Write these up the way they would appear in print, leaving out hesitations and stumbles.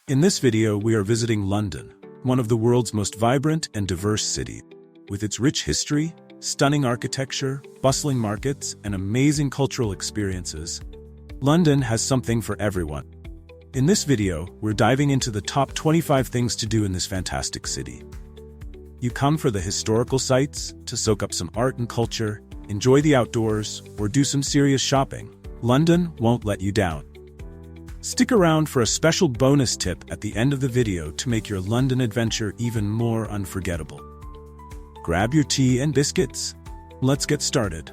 In this video, we are visiting London, one of the world's most vibrant and diverse cities. With its rich history, stunning architecture, bustling markets, and amazing cultural experiences, London has something for everyone. In this video, we're diving into the top 25 things to do in this fantastic city. You come for the historical sites, to soak up some art and culture, enjoy the outdoors, or do some serious shopping. London won't let you down. Stick around for a special bonus tip at the end of the video to make your London adventure even more unforgettable. Grab your tea and biscuits. Let's get started.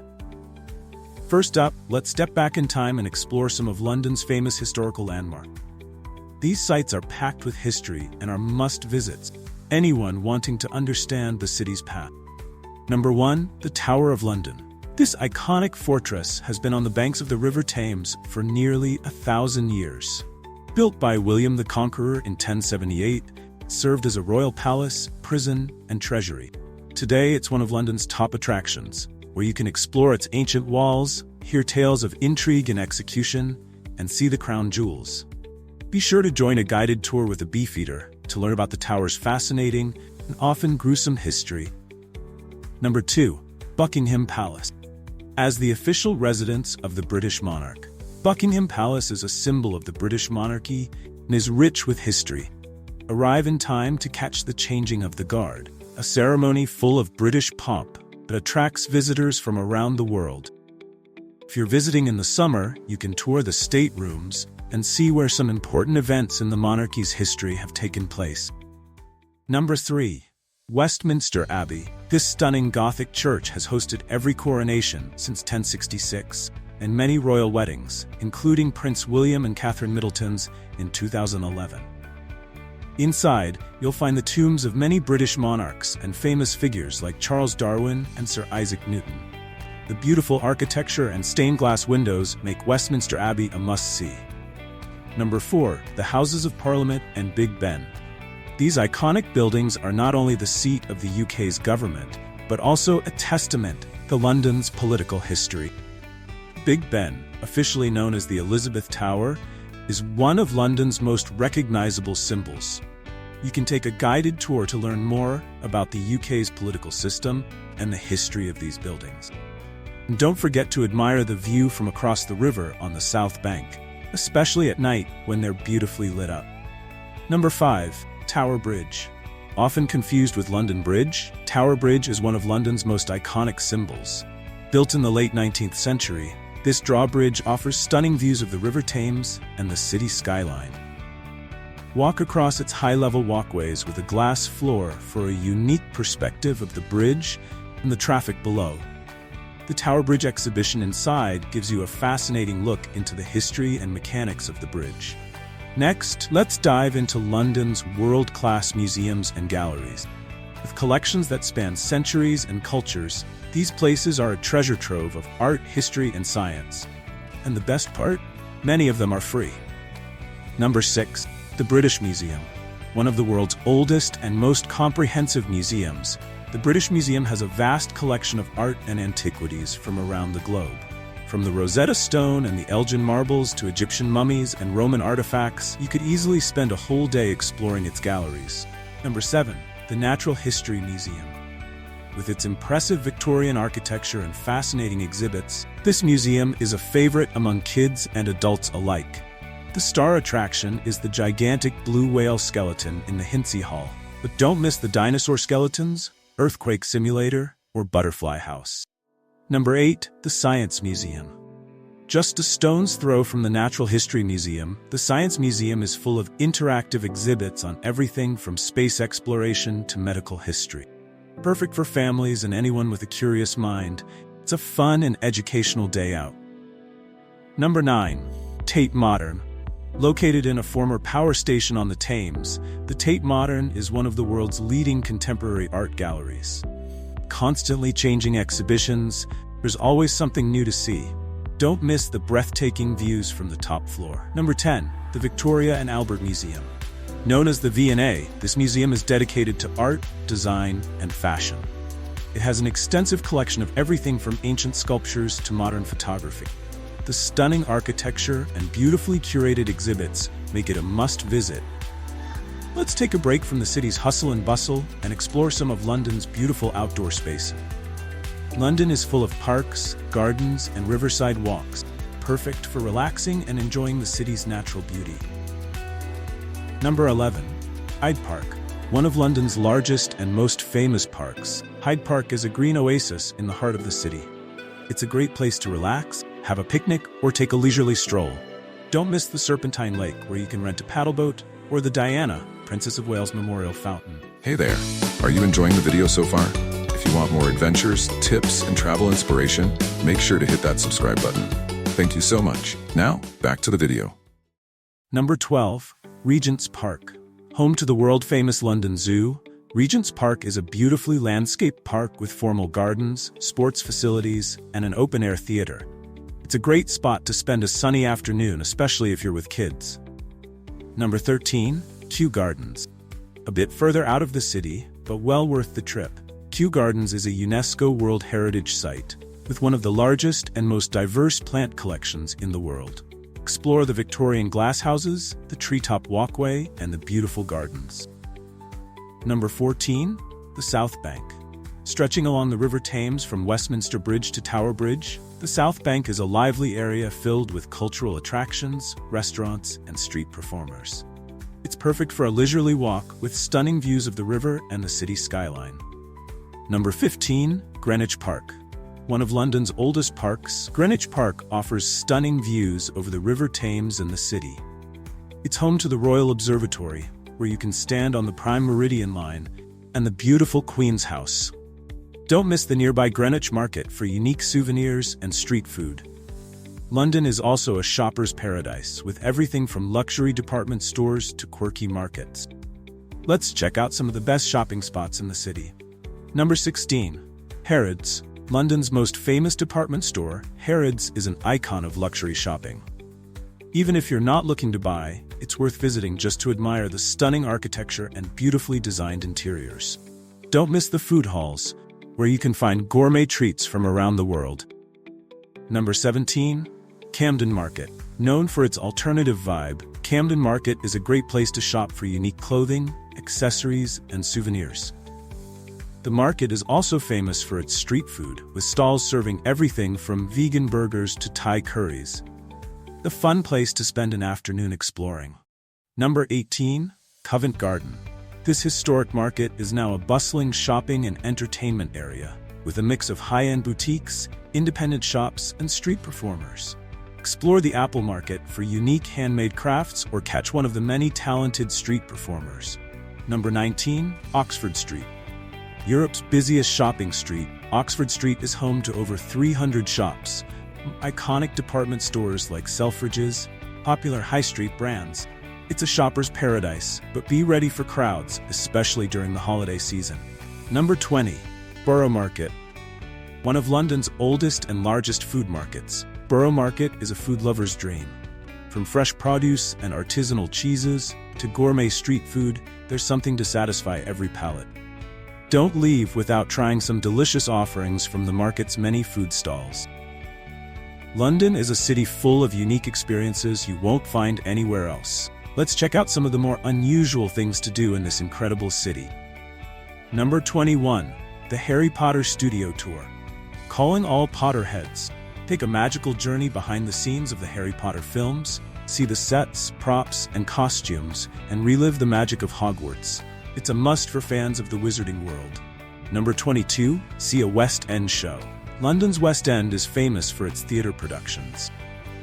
First up, let's step back in time and explore some of London's famous historical landmarks. These sites are packed with history and are must-visits, anyone wanting to understand the city's past. Number 1, the Tower of London. This iconic fortress has been on the banks of the River Thames for nearly 1,000 years. Built by William the Conqueror in 1078, it served as a royal palace, prison, and treasury. Today, it's one of London's top attractions, where you can explore its ancient walls, hear tales of intrigue and execution, and see the crown jewels. Be sure to join a guided tour with a beefeater to learn about the tower's fascinating and often gruesome history. Number 2, Buckingham Palace. As the official residence of the British monarch, Buckingham Palace is a symbol of the British monarchy and is rich with history. Arrive in time to catch the changing of the guard, a ceremony full of British pomp that attracts visitors from around the world. If you're visiting in the summer, you can tour the staterooms and see where some important events in the monarchy's history have taken place. Number 3, Westminster Abbey. This stunning Gothic church has hosted every coronation since 1066 and many royal weddings, including Prince William and Catherine Middleton's in 2011. Inside, you'll find the tombs of many British monarchs and famous figures like Charles Darwin and Sir Isaac Newton. The beautiful architecture and stained glass windows make Westminster Abbey a must-see. Number 4, the Houses of Parliament and Big Ben. These iconic buildings are not only the seat of the UK's government, but also a testament to London's political history. Big Ben, officially known as the Elizabeth Tower, is one of London's most recognizable symbols. You can take a guided tour to learn more about the UK's political system and the history of these buildings. And don't forget to admire the view from across the river on the South Bank, especially at night when they're beautifully lit up. Number 5, Tower Bridge. Often confused with London Bridge, Tower Bridge is one of London's most iconic symbols. Built in the late 19th century, this drawbridge offers stunning views of the River Thames and the city skyline. Walk across its high-level walkways with a glass floor for a unique perspective of the bridge and the traffic below. The Tower Bridge exhibition inside gives you a fascinating look into the history and mechanics of the bridge. Next, let's dive into London's world-class museums and galleries. With collections that span centuries and cultures, these places are a treasure trove of art, history, and science. And the best part? Many of them are free. Number 6, the British Museum. One of the world's oldest and most comprehensive museums, the British Museum has a vast collection of art and antiquities from around the globe. From the Rosetta Stone and the Elgin marbles to Egyptian mummies and Roman artifacts, you could easily spend a whole day exploring its galleries. Number 7, the Natural History Museum. With its impressive Victorian architecture and fascinating exhibits, this museum is a favorite among kids and adults alike. The star attraction is the gigantic blue whale skeleton in the Hinsey Hall. But don't miss the dinosaur skeletons, earthquake simulator, or butterfly house. Number 8, the Science Museum. Just a stone's throw from the Natural History Museum, the Science Museum is full of interactive exhibits on everything from space exploration to medical history. Perfect for families and anyone with a curious mind, it's a fun and educational day out. Number 9, Tate Modern. Located in a former power station on the Thames, the Tate Modern is one of the world's leading contemporary art galleries. Constantly changing exhibitions, there's always something new to see. Don't miss the breathtaking views from the top floor. Number 10, the Victoria and Albert Museum. Known as the V&A, this museum is dedicated to art, design, and fashion. It has an extensive collection of everything from ancient sculptures to modern photography. The stunning architecture and beautifully curated exhibits make it a must-visit, Let's take a break from the city's hustle and bustle and explore some of London's beautiful outdoor space. London is full of parks, gardens, and riverside walks, perfect for relaxing and enjoying the city's natural beauty. Number 11. Hyde Park. One of London's largest and most famous parks, Hyde Park is a green oasis in the heart of the city. It's a great place to relax, have a picnic, or take a leisurely stroll. Don't miss the Serpentine Lake, where you can rent a paddleboat, or the Diana, Princess of Wales Memorial Fountain. Hey there, are you enjoying the video so far? If you want more adventures, tips, and travel inspiration, make sure to hit that subscribe button. Thank you so much. Now, back to the video. Number 12. Regent's Park. Home to the world-famous London Zoo, Regent's Park is a beautifully landscaped park with formal gardens, sports facilities, and an open-air theater. It's a great spot to spend a sunny afternoon, especially if you're with kids. Number 13. Kew Gardens. A bit further out of the city, but well worth the trip. Kew Gardens is a UNESCO World Heritage Site, with one of the largest and most diverse plant collections in the world. Explore the Victorian glasshouses, the treetop walkway, and the beautiful gardens. Number 14. The South Bank. Stretching along the River Thames from Westminster Bridge to Tower Bridge, the South Bank is a lively area filled with cultural attractions, restaurants, and street performers. It's perfect for a leisurely walk with stunning views of the river and the city skyline. Number 15. Greenwich Park. One of London's oldest parks, Greenwich Park offers stunning views over the River Thames and the city. It's home to the Royal Observatory, where you can stand on the Prime Meridian line, and the beautiful Queen's House. Don't miss the nearby Greenwich Market for unique souvenirs and street food. London is also a shopper's paradise, with everything from luxury department stores to quirky markets. Let's check out some of the best shopping spots in the city. Number 16. Harrods. London's most famous department store, Harrods is an icon of luxury shopping. Even if you're not looking to buy, it's worth visiting just to admire the stunning architecture and beautifully designed interiors. Don't miss the food halls, where you can find gourmet treats from around the world. Number 17. Camden Market. Known for its alternative vibe, Camden Market is a great place to shop for unique clothing, accessories, and souvenirs. The market is also famous for its street food, with stalls serving everything from vegan burgers to Thai curries. A fun place to spend an afternoon exploring. Number 18. Covent Garden. This historic market is now a bustling shopping and entertainment area, with a mix of high-end boutiques, independent shops, and street performers. Explore the Apple Market for unique handmade crafts or catch one of the many talented street performers. Number 19. Oxford Street. Europe's busiest shopping street, Oxford Street is home to over 300 shops, iconic department stores like Selfridges, popular high street brands. It's a shopper's paradise, but be ready for crowds, especially during the holiday season. Number 20. Borough Market. One of London's oldest and largest food markets, Borough Market is a food lover's dream. From fresh produce and artisanal cheeses to gourmet street food, there's something to satisfy every palate. Don't leave without trying some delicious offerings from the market's many food stalls. London is a city full of unique experiences you won't find anywhere else. Let's check out some of the more unusual things to do in this incredible city. Number 21. The Harry Potter Studio Tour. Calling all Potterheads. Take a magical journey behind the scenes of the Harry Potter films, see the sets, props, and costumes, and relive the magic of Hogwarts. It's a must for fans of the wizarding world. Number 22. See a West End show. London's West End is famous for its theater productions.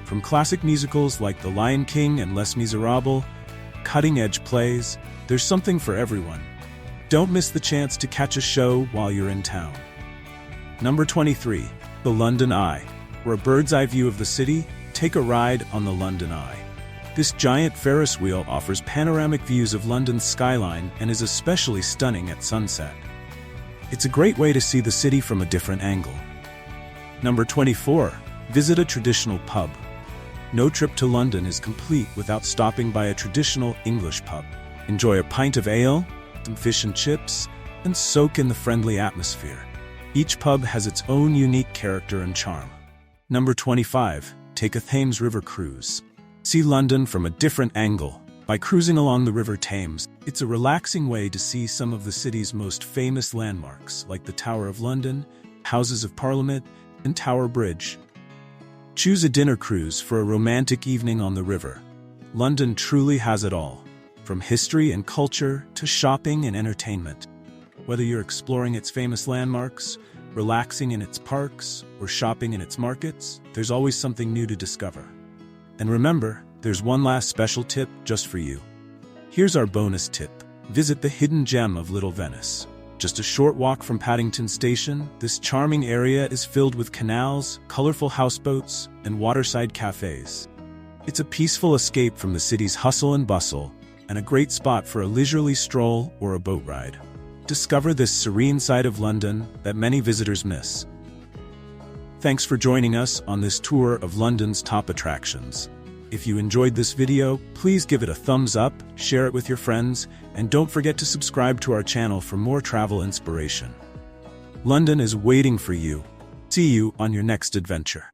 From classic musicals like The Lion King and Les Miserables, cutting-edge plays, there's something for everyone. Don't miss the chance to catch a show while you're in town. Number 23. The London Eye. For a bird's-eye view of the city, take a ride on the London Eye. This giant Ferris wheel offers panoramic views of London's skyline and is especially stunning at sunset. It's a great way to see the city from a different angle. Number 24. Visit a traditional pub. No trip to London is complete without stopping by a traditional English pub. Enjoy a pint of ale, some fish and chips, and soak in the friendly atmosphere. Each pub has its own unique character and charm. Number 25. Take a Thames River cruise. See London from a different angle by By cruising along the River Thames, it's a relaxing way to see some of the city's most famous landmarks, like the Tower of London, Houses of Parliament, and Tower Bridge. Choose a dinner cruise for a romantic evening on the river. London truly has it all, from history and culture to shopping and entertainment. Whether you're exploring its famous landmarks, relaxing in its parks, or shopping in its markets, there's always something new to discover. And remember, there's one last special tip just for you. Here's our bonus tip. Visit the hidden gem of Little Venice. Just a short walk from Paddington Station, this charming area is filled with canals, colorful houseboats, and waterside cafes. It's a peaceful escape from the city's hustle and bustle, and a great spot for a leisurely stroll or a boat ride. Discover this serene side of London that many visitors miss. Thanks for joining us on this tour of London's top attractions. If you enjoyed this video, please give it a thumbs up, share it with your friends, and don't forget to subscribe to our channel for more travel inspiration. London is waiting for you. See you on your next adventure.